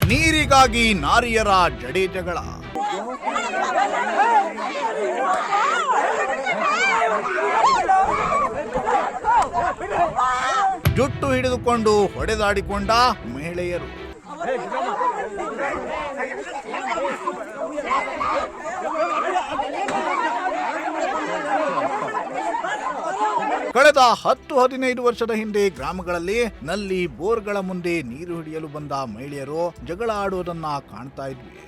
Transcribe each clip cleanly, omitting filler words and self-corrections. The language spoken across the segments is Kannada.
ನೀರಿಗಾಗಿ ನಾರಿಯರ ಜಡೆ ಜಗಳ. ಜುಟ್ಟು ಹಿಡಿದುಕೊಂಡು ಹೊಡೆದಾಡಿಕೊಂಡ ಮಹಿಳೆಯರು. ಕಳೆದ 10-15 ವರ್ಷದ ಹಿಂದೆ ಗ್ರಾಮಗಳಲ್ಲಿ ನಲ್ಲಿ ಬೋರ್ಗಳ ಮುಂದೆ ನೀರು ಹಿಡಿಯಲು ಬಂದ ಮಹಿಳೆಯರು ಜಗಳ ಆಡುವುದನ್ನ ಕಾಣ್ತಾ ಇದ್ವಿ.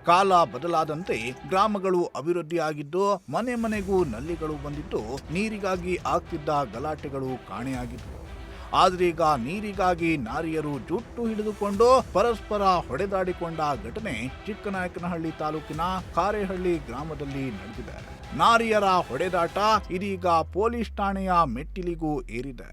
ಕಾಲ ಬದಲಾದಂತೆ ಗ್ರಾಮಗಳು ಅಭಿವೃದ್ಧಿಯಾಗಿದ್ದು ಮನೆ ಮನೆಗೂ ನಲ್ಲಿಗಳು ಬಂದಿದ್ದು ನೀರಿಗಾಗಿ ಆಗ್ತಿದ್ದ ಗಲಾಟೆಗಳು ಕಾಣೆಯಾಗಿದ್ವು. ಆದ್ರೀಗ ನೀರಿಗಾಗಿ ನಾರಿಯರು ಜುಟ್ಟು ಹಿಡಿದುಕೊಂಡು ಪರಸ್ಪರ ಹೊಡೆದಾಡಿಕೊಂಡ ಘಟನೆ ಚಿಕ್ಕನಾಯಕನಹಳ್ಳಿ ತಾಲೂಕಿನ ಕಾರೇಹಳ್ಳಿ ಗ್ರಾಮದಲ್ಲಿ ನಡೆದಿದೆ. ನಾರಿಯರ ಹೊಡೆದಾಟ ಇದೀಗ ಪೊಲೀಸ್ ಠಾಣೆಯ ಮೆಟ್ಟಿಲಿಗೂ ಏರಿದೆ.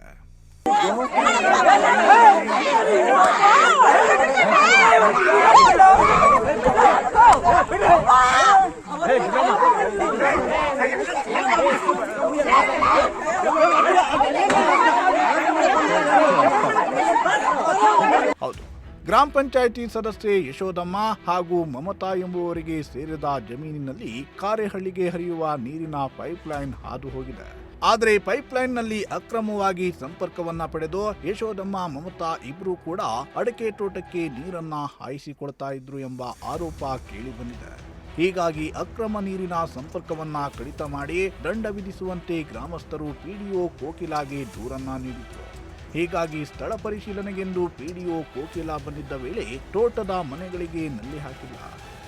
ಹೌದು, ಗ್ರಾಮ ಪಂಚಾಯಿತಿ ಸದಸ್ಯೆ ಯಶೋದಮ್ಮ ಹಾಗೂ ಮಮತಾ ಎಂಬುವರಿಗೆ ಸೇರಿದ ಜಮೀನಿನಲ್ಲಿ ಕಾರೇಹಳ್ಳಿಗೆ ಹರಿಯುವ ನೀರಿನ ಪೈಪ್ಲೈನ್ ಹಾದು ಹೋಗಿದೆ. ಆದರೆ ಪೈಪ್ಲೈನ್ ನಲ್ಲಿ ಅಕ್ರಮವಾಗಿ ಸಂಪರ್ಕವನ್ನ ಪಡೆದು ಯಶೋದಮ್ಮ ಮಮತಾ ಇಬ್ರು ಕೂಡ ಅಡಕೆ ತೋಟಕ್ಕೆ ನೀರನ್ನ ಹಾಯಿಸಿಕೊಳ್ತಾ ಇದ್ರು ಎಂಬ ಆರೋಪ ಕೇಳಿ ಬಂದಿದೆ. ಹೀಗಾಗಿ ಅಕ್ರಮ ನೀರಿನ ಸಂಪರ್ಕವನ್ನ ಕಡಿತ ಮಾಡಿ ದಂಡ ವಿಧಿಸುವಂತೆ ಗ್ರಾಮಸ್ಥರು ಪಿಡಿಒ ಕೋಕಿಲಾಗೆ ದೂರನ್ನ ನೀಡಿದ್ರು. ಹೀಗಾಗಿ ಸ್ಥಳ ಪರಿಶೀಲನೆಗೆಂದು ಪಿಡಿಒ ಕೋಕಿಲಾ ಬಂದಿದ್ದ ವೇಳೆ ತೋಟದ ಮನೆಗಳಿಗೆ ನಲ್ಲಿ ಹಾಕಿಲ್ಲ.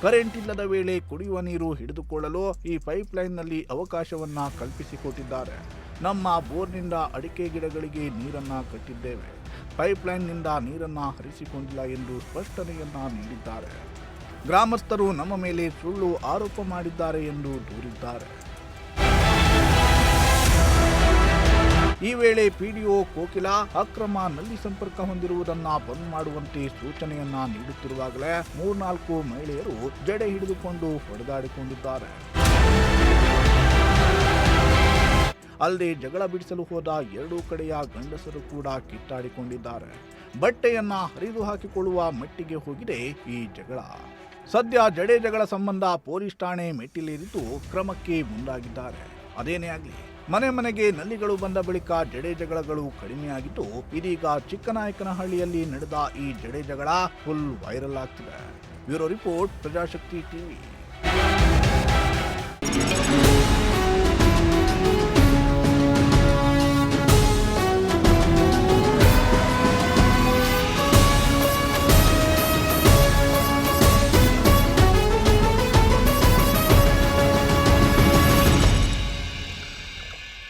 ಕರೆಂಟ್ ಇಲ್ಲದ ವೇಳೆ ಕುಡಿಯುವ ನೀರು ಹಿಡಿದುಕೊಳ್ಳಲು ಈ ಪೈಪ್ಲೈನ್ನಲ್ಲಿ ಅವಕಾಶವನ್ನ ಕಲ್ಪಿಸಿಕೊಟ್ಟಿದ್ದಾರೆ. ನಮ್ಮ ಬೋರ್ನಿಂದ ಅಡಿಕೆ ಗಿಡಗಳಿಗೆ ನೀರನ್ನ ಕಟ್ಟಿದ್ದೇವೆ, ಪೈಪ್ಲೈನ್ನಿಂದ ನೀರನ್ನ ಹರಿಸಿಕೊಂಡಿಲ್ಲ ಎಂದು ಸ್ಪಷ್ಟನೆಯನ್ನ ನೀಡಿದ್ದಾರೆ. ಗ್ರಾಮಸ್ಥರು ನಮ್ಮ ಮೇಲೆ ಸುಳ್ಳು ಆರೋಪ ಮಾಡಿದ್ದಾರೆ ಎಂದು ದೂರಿದ್ದಾರೆ. ಈ ವೇಳೆ ಪಿಡಿಒ ಕೋಕಿಲಾ ಅಕ್ರಮ ನಲ್ಲಿ ಸಂಪರ್ಕ ಹೊಂದಿರುವುದನ್ನ ಬಂದ್ ಮಾಡುವಂತೆ ಸೂಚನೆಯನ್ನ ನೀಡುತ್ತಿರುವಾಗಲೇ 3-4 ಮಹಿಳೆಯರು ಜಡೆ ಹಿಡಿದುಕೊಂಡು ಹೊಡೆದಾಡಿಕೊಂಡಿದ್ದಾರೆ. ಅಲ್ಲದೆ ಜಗಳ ಬಿಡಿಸಲು ಹೋದ 2 ಕಡೆಯ ಗಂಡಸರು ಕೂಡ ಕಿತ್ತಾಡಿಕೊಂಡಿದ್ದಾರೆ. ಬಟ್ಟೆಯನ್ನ ಹರಿದು ಹಾಕಿಕೊಳ್ಳುವ ಮಟ್ಟಿಗೆ ಹೋಗಿದೆ ಈ ಜಗಳ. ಸದ್ಯ ಜಡೆ ಜಗಳ ಸಂಬಂಧ ಪೊಲೀಸ್ ಠಾಣೆ ಮೆಟ್ಟಿಲೇರಿದ್ದು ಕ್ರಮಕ್ಕೆ ಮುಂದಾಗಿದ್ದಾರೆ. ಅದೇನೇ ಆಗಲಿ, ಮನೆ ಮನೆಗೆ ನಲ್ಲಿಗಳು ಬಂದ ಬಳಿಕ ಜಡೆ ಜಗಳಗಳು ಕಡಿಮೆಯಾಗಿದ್ದು ಇದೀಗ ಚಿಕ್ಕನಾಯಕನಹಳ್ಳಿಯಲ್ಲಿ ನಡೆದ ಈ ಜಡೆ ಜಗಳ ಫುಲ್ ವೈರಲ್ ಆಗ್ತಿದೆ. Bureau report, Prajashakti TV.